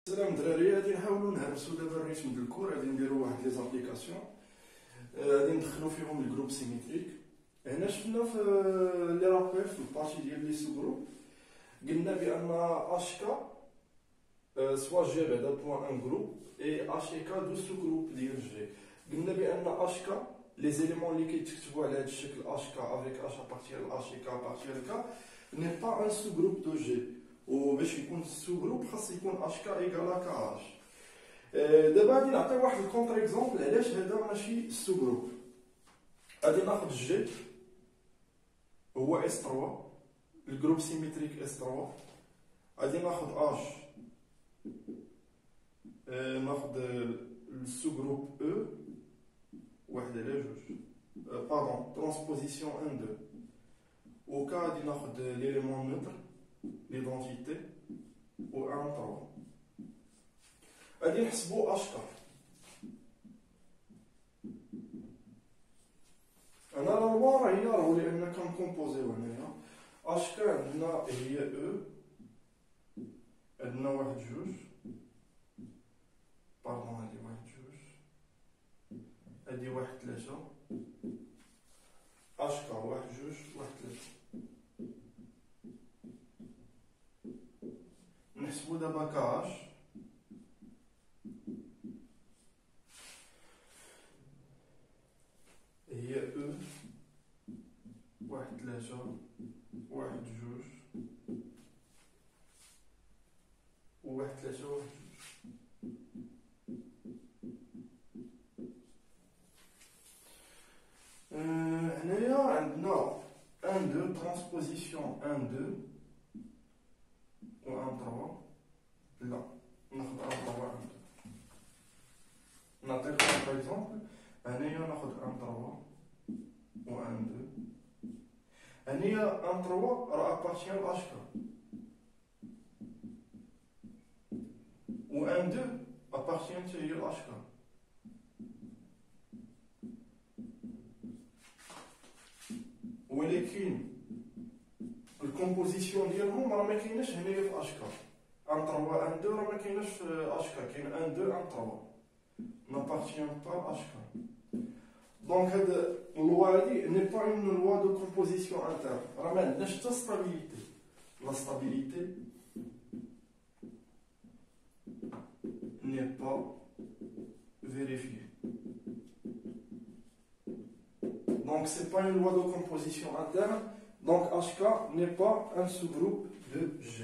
السلام دراري، غادي نحاولوا نهرسوا دابا الريتم ديال الكور. غادي نديروا واحد لي زابليكاسيون، غادي ندخلوا فيهم الجروب سيميتريك. هنا شفنا في لي رابير في البارتي ديال لي سو جروب قلنا بان اش كا سوا جي بعدا بوان ان جروب اي اش اي كا دو سو جروب ديال جي. قلنا بان اش كا لي زيليمون اللي كيتكتبوا على هذا الشكل اش كا افيك اش ابارتير اش اي كا ابارتير كا ني با ان سو جروب دو جي. وباش يكون سو جروب خاص يكون اش كا ايكالا كا اش. دابا غادي نعطي واحد الكونتر اكزومبل علاش هذا ماشي سو جروب. غادي ناخذ جي هو اس 3 الجروب سيميتريك اس 3. غادي ناخذ اش ناخذ السو جروب او واحد على جوج باردون ترانسبوزيسيون 1 2 وكا غادي ناخذ ليليمون نوتر ليدونتيتي و 1 3. غادي نحسبوا اش كا. انا لا لوا راهي راهو لان كنكومبوزيو هنايا اش كا عندنا هي او، عندنا واحد جوج باردون هادي واحد جوج هادي واحد ثلاثة اش كا واحد جوج واحد ثلاثة. نحسبو دابا كاش هي او واحد ثلاثة واحد جوج وواحد ثلاثة واحد جوج. هنايا عندنا 1 2 ترانسبوزيسيون 1 2 و 1 3. لا ناخذ 1 3 1 2. نعطيكم باغ اكزومبل هنايا ناخذ 1 3 و 1 2. هنايا 1 3 راه ابارتيان لاش كا و 1 2 ابارتيان حتى هي لاش كا. ولكن الكومبوزيسيون ديالهم راه ما كايناش هنايا في اش كا. 1 3 1 2 راه ما كايناش في اش كا، كاين 1 2 1 3 n'appartient pas à H. Donc, la loi n'est pas une loi de composition interne. Ramène la stabilité. La stabilité n'est pas vérifiée. Donc, ce n'est pas une loi de composition interne. Donc, HK n'est pas un sous-groupe de G.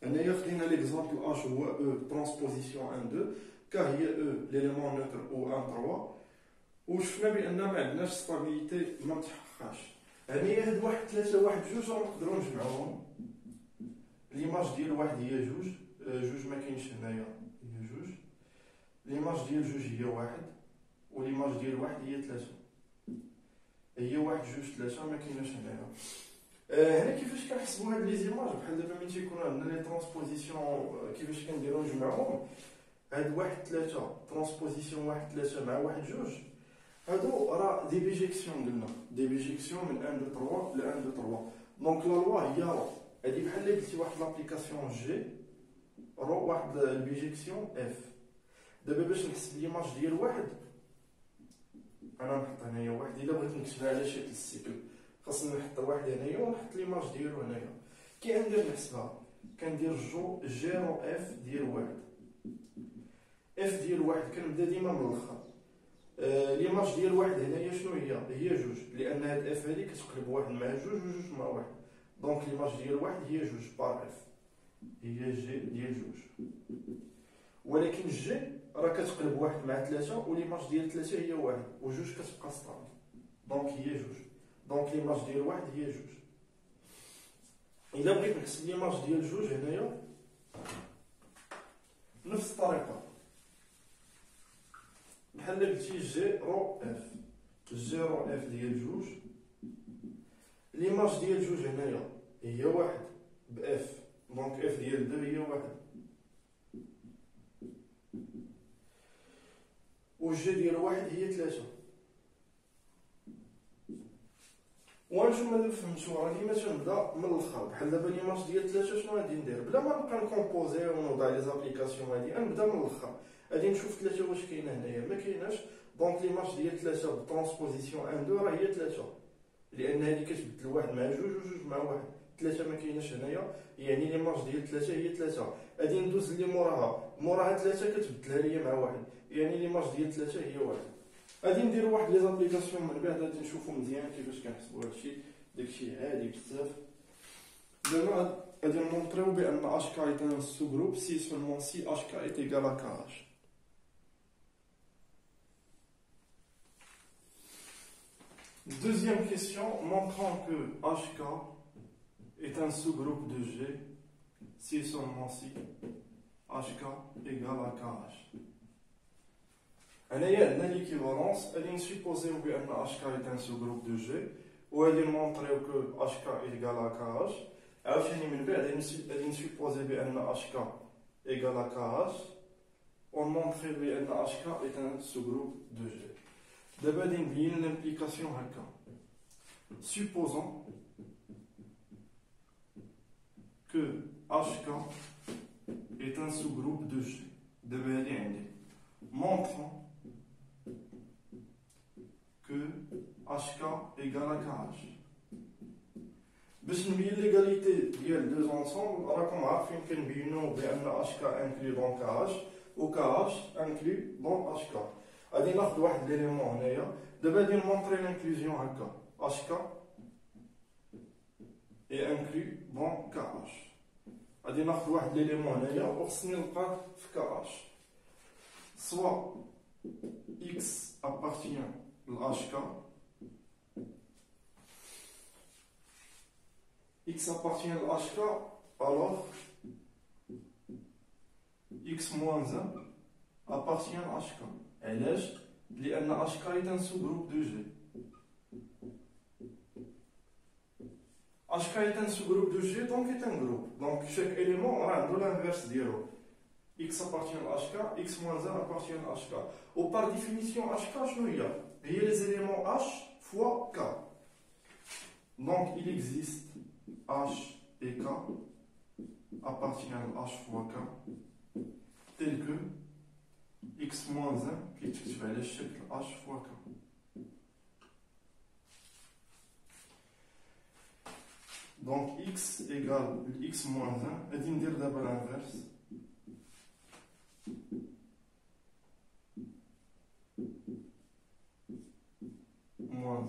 On a pris l'exemple H ou E, transposition 1-2. كا هي او ليليمون نوتر او 1 3 وشفنا بان ما عندناش ستابيليتي ما متحققاش. هنايا هاد واحد ثلاثة واحد جوج نقدروا نجمعوهم. ليماج ديال واحد هي جوج، جوج ما كاينش هنايا هي جوج. ليماج ديال جوج هي واحد وليماج ديال واحد هي ثلاثة. هي واحد جوج ثلاثة ما كايناش هنايا. هنا كيفاش كنحسبوا هاد لي زيماج بحال دابا ملي تيكون عندنا لي ترانسبوزيسيون كيفاش كنديرو نجمعوهم. هاد واحد ثلاثة ترانسبوزيسيون واحد ثلاثة مع واحد جوج هادو راه دي بيجيكسيون قلنا دي بيجيكسيون من 1 2 3 ل 1 2 3. دونك لا لوا هي رو هادي بحال اللي قلتي واحد لابليكاسيون جي رو واحد البيجيكسيون اف. دابا باش نحسب ليماج ديال واحد انا نحط هنايا واحد. الا بغيت نكتبها على شكل السيكل خاصني نحط واحد هنايا ونحط ليماج ديالو هنايا. كي غندير نحسبها كندير جيرو اف ديال واحد. اف ديال واحد كنبدا ديما من الاخر. ليماج ديال واحد هنايا شنو هي جوج، لان هاد اف هادي كتقلب واحد مع جوج وجوج مع واحد. دونك ليماج ديال واحد هي جوج بار اف هي جي ديال جوج. ولكن جي راه كتقلب واحد مع ثلاثة وليماج ديال ثلاثة هي واحد وجوج كتبقى ستابل. دونك هي جوج. دونك ليماج ديال واحد هي جوج. الا بغيت نحسب ليماج ديال جوج هنايا نفس الطريقة بحال قلتي جي رو اف. جي رو اف ديال جوج ليماج ديال جوج هنايا هي واحد باف. دونك اف ديال دو هي واحد و جي ديال واحد هي ثلاثة. وغنشوف ما نفهمش غادي ماشي نبدا من الاخر بحال دابا ليماج ديال 3 شنو غادي ندير بلا ما نبقى نكومبوزي ونوضع لي زابليكاسيون غادي نبدا من الاخر غادي نشوف 3 واش كاينه هنايا ما كايناش دونك ليماج ديال 3 بالترانسبوزيسيون 1 2 راه هي 3 لان هذه كتبدل واحد مع جوج وجوج مع واحد 3 ما كايناش هنايا يعني ليماج ديال 3 هي 3 غادي ندوز اللي موراها 3 كتبدلها ليا مع واحد يعني ليماج ديال 3 هي واحد غادي ندير واحد لي زابليكاسيون من بعد غادي نشوفوا مزيان كيفاش كنحسبوا هادشي داكشي عادي بزاف دابا غادي نمونطريو بان اش كا est un sous-groupe si seulement si HK est égal à KH. Deuxième question, montrant que HK est un sous-groupe de G si seulement si HK égale à KH. هنايا عندنا ليكيفالونس غادي نسيبوزيو بان HK est un sous-groupe de G وغادي نمونطريو كو HK égale à KH. عاوتاني من بعد غادي نسيبوزي بان HK égale à KH ونمونطري بان HK est un sous-groupe de G. دابا غادي نبين لامبليكاسيون هكا. Supposons que HK est un sous-groupe de G. دابا هادي عندي. Montrons que HK égale à KH. باش نبين ليغاليتي ديال دو زونسومبل راكم عارفين كنبينو بان HK انكلي دون KH و KH انكلي دون HK. غادي ناخذ واحد ليليمون هنايا دابا غادي نمونطري لانكلوزيون هكا HK اي انكلي دون KH. غادي ناخذ واحد ليليمون هنايا وخصني نلقاه في KH soit X appartient à HK X appartient à HK alors X moins 1 appartient à HK. علاش؟ لأن HK est un sous-groupe de G. HK est un sous-groupe de G donc est un groupe. Donc chaque élément rend l'inverse ديالو. X appartient à HK, X moins 1 appartient à HK. Ou par définition HK شنو هي؟ هي les éléments H fois K. Donc il existe H et K appartiennent à H fois K tel que X moins 1 كيتكتب على الشكل H fois K. Donc X égale X moins 1 غادي ندير دابا l'inverse. Moins 1,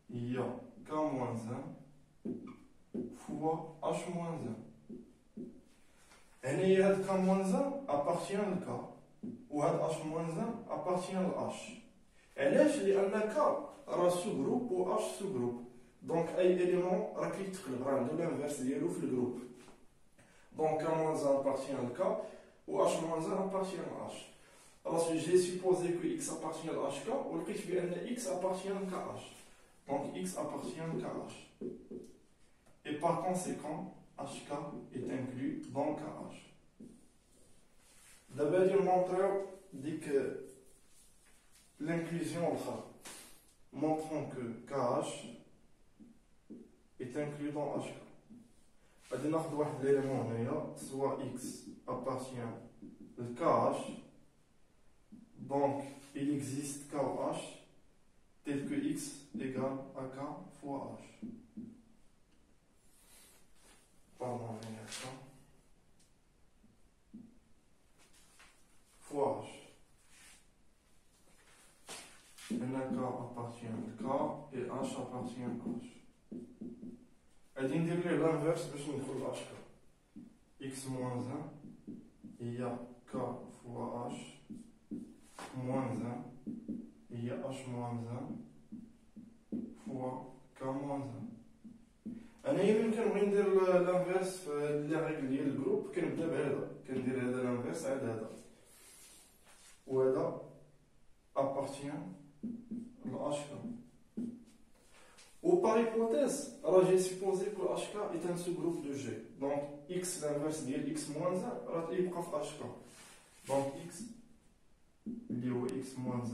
il y a K moins 1 fois H moins 1. Et هاد K moins 1 appartient à K. Ou هاد H moins 1 appartient à H. علاش؟ لأن K راه sous-groupe و H sous-groupe. Donc أي élément راه كيتقلب راه عنده l'inverse ديالو في الجروب. Donc K moins 1 appartient à K ou H moins 1 appartient à H. Alors j'ai supposé que X appartient à HK ou le X appartient à KH. Donc X appartient à KH. Et par conséquent, HK est inclus dans KH. D'abord, je montre que l'inclusion montrant que KH est inclus dans HK. On va prendre l'élément soit X appartient à KH. Donc, il existe KH tel que X égale à K fois H. Pardon, fois H. K appartient à K et H appartient à H. Et d'indiquer l'inverse, je vais trouver HK. X moins 1, il y a K fois H. Moins 1, il y a H moins 1 fois K moins 1. أنا يمكن ندير l'inverse في لي ريغل ديال الجروب كنبدا بهذا كندير هذا l'inverse عاد هذا وهذا appartient à HK. Ou par hypothèse, alors j'ai supposé que HK est un sous-groupe de G. Donc X l'inverse ديال X moins 1 يبقى في HK. Donc X lié au X moins 1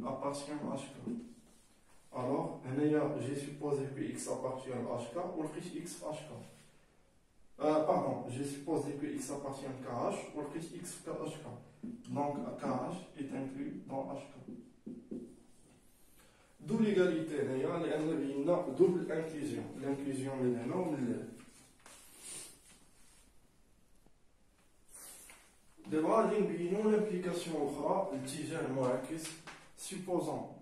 appartient à HK. Alors, j'ai supposé que x appartient à HK ou le x HK. Pardon, j'ai supposé que x appartient à KH ou le x HK. Donc, KH est inclus dans HK. D'où l'égalité, il y a une double inclusion. L'inclusion de l'un ou de l'autre. D'abord, il y a une implication autre, le tigène moakis, supposant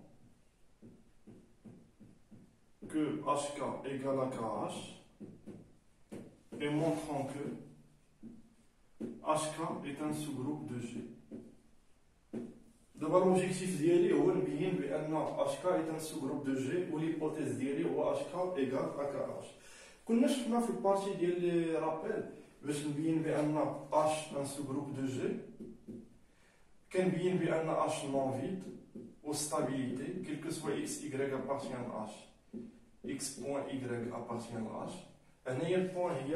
que HK égale à KH et montrant que HK est un sous-groupe de G. D'abord, l'objectif d'IELI est de dire que HK est un sous-groupe de G ou l'hypothèse d'IELI est HK égale à KH. Comme nous avons fait partie des rappels, باش نبين بان H un sous-groupe de G كنبين بان H non vide ou stabilité quel que soit x y appartient à H x point y appartient à H هنايا البوان هي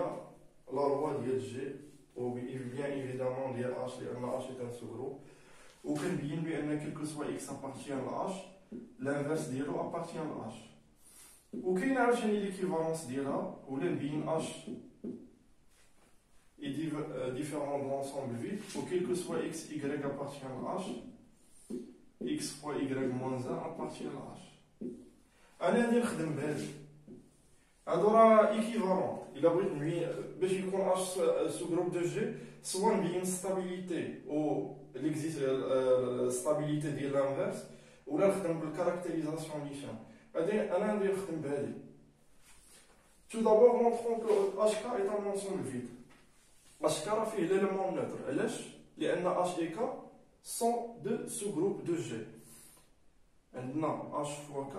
la loi ديال G ou bien évidemment ديال H لان H est un sous-groupe وكنبين بان quel que soit x appartient à H l'inverse ديالو appartient à H وكاين عاوتاني l'équivalence ديالها ولا نبين H est différent de l'ensemble vide, ou quel que soit x, y appartient à H, x fois y moins 1 appartient à H. أنا غادي نخدم بهذا. هادو راه équivalent. إلا بغيت نبين باش يكون H sous-groupe de G, soit نبين stabilité ou stabilité ديال l'inverse, ولا نخدم بالcaractérisation نيشان. أنا غادي نخدم بهذه. Tout d'abord, montrons que HK est un ensemble vide. HK fait l'élément neutre. Les H et K sont deux sous-groupes de G. Maintenant, H fois K.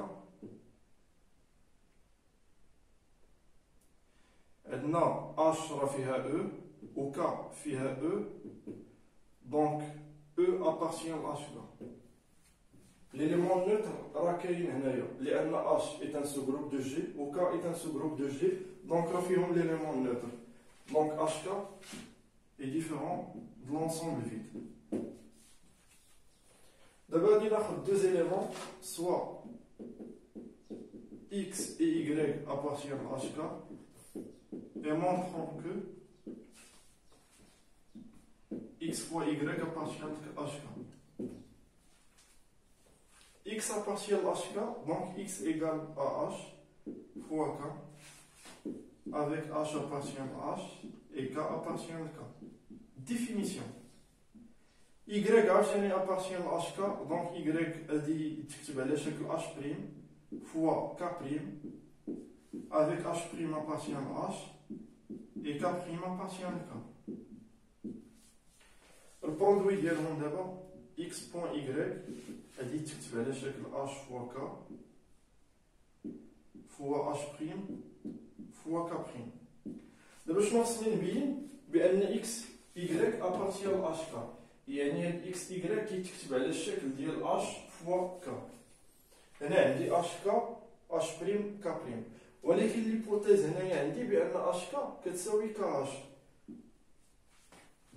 Maintenant, H fait E, ou K fait E. Donc, E appartient à HK. L'élément neutre, les H est un sous-groupe de G, ou K est un sous-groupe de G. Donc, reférons l'élément neutre. Donc HK est différent de l'ensemble vide. D'abord, il y a deux éléments, soit x et y appartiennent à HK, et montrons que x fois y appartiennent à HK. X appartient à HK, donc x égale à H fois K. Avec H appartient à H et K appartient à K. Définition. Y appartient à HK, donc Y a dit que H' fois K' avec H' appartient à H et K' appartient à K. Le produit d'abord d'abord x point Y a dit que H fois K fois H' fois K'. D'abord, je pense que x, y appartient à HK. يعني x, y كيتكتب على الشكل ديال h fois k. هنا عندي HK, H', K'. ولكن l'hypothèse هنايا عندي بأن HK كتساوي KH.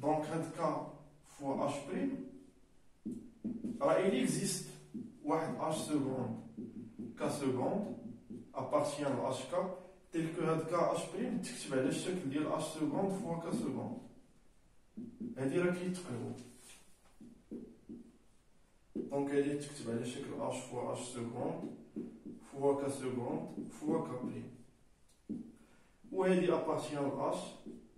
Donc, هاد K fois H', il existe واحد H seconde, K seconde appartient à HK. tel que هاد KH' تكتب على الشكل ديال H seconde fois K seconde. هادي راه كيتقربوا. دونك هادي تكتب على الشكل H fois H seconde fois K seconde fois K'. وهادي appartient à H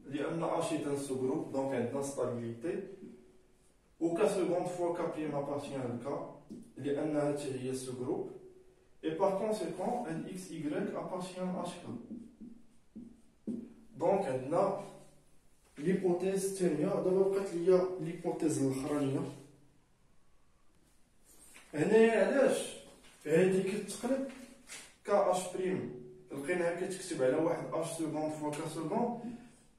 لأن H est un sous-groupe donc عندنا stabilité. و K seconde fois K' appartient à K لأن هادشي هي sous-groupe. Et par conséquent, un XY appartient à HK. Donc, on a l'hypothèse تانية. d'abord il y a l'hypothèse الأخرانية. هنايا علاش هادي كتقلب KH' لقيناها كتكتب على واحد H seconde fois K seconde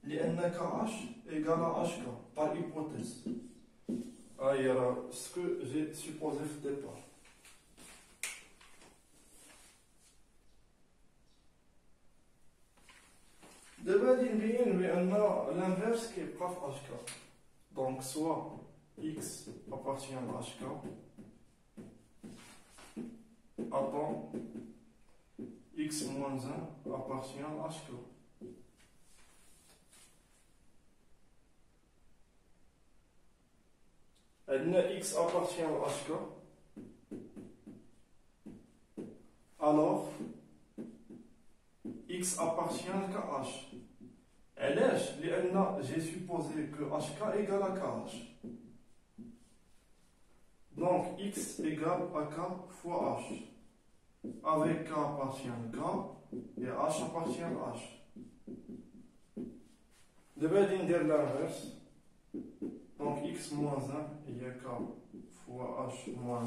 لأن KH égale à HK par hypothèse. هاهي راه ce que j'ai supposé في départ. D'abord, il y a l'inverse qui est prof HK. Donc, soit x appartient à HK, Attends, x moins 1 appartient à HK. X appartient à HK. Alors, x appartient à H. J'ai supposé que HK égale à KH. Donc, x égale à K fois H. Avec K appartient à K et H appartient à H. De on dire l'inverse. Donc, x moins 1, il y a K fois H moins 1.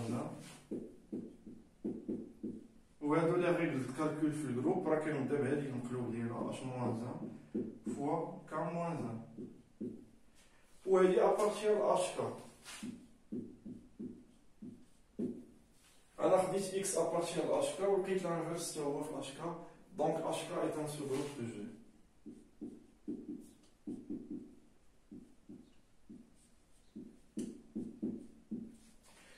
وهذو les règles de calcul في الجروب راه كنبدا بهذه المقلوب ديالها h moins 1 fois k moins 1 وهذه appartient à hk. انا خديت x appartient à hk ولقيت l'inverse حتى هو في hk. Donc hk est un sous-groupe de G.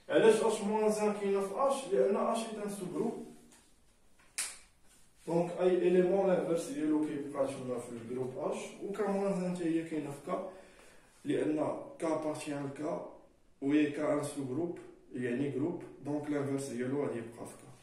علاش h moins 1 كاينه في h؟ لان h est un sous-groupe. Donc, اي élément l'inverse ديالو كيبقى تما في الجروب H و K moins 1 حتى هي كاينه في K لان K appartient à K و هي K un sous-groupe يعني groupe. Donc l'inverse ديالو غادي يبقى في K.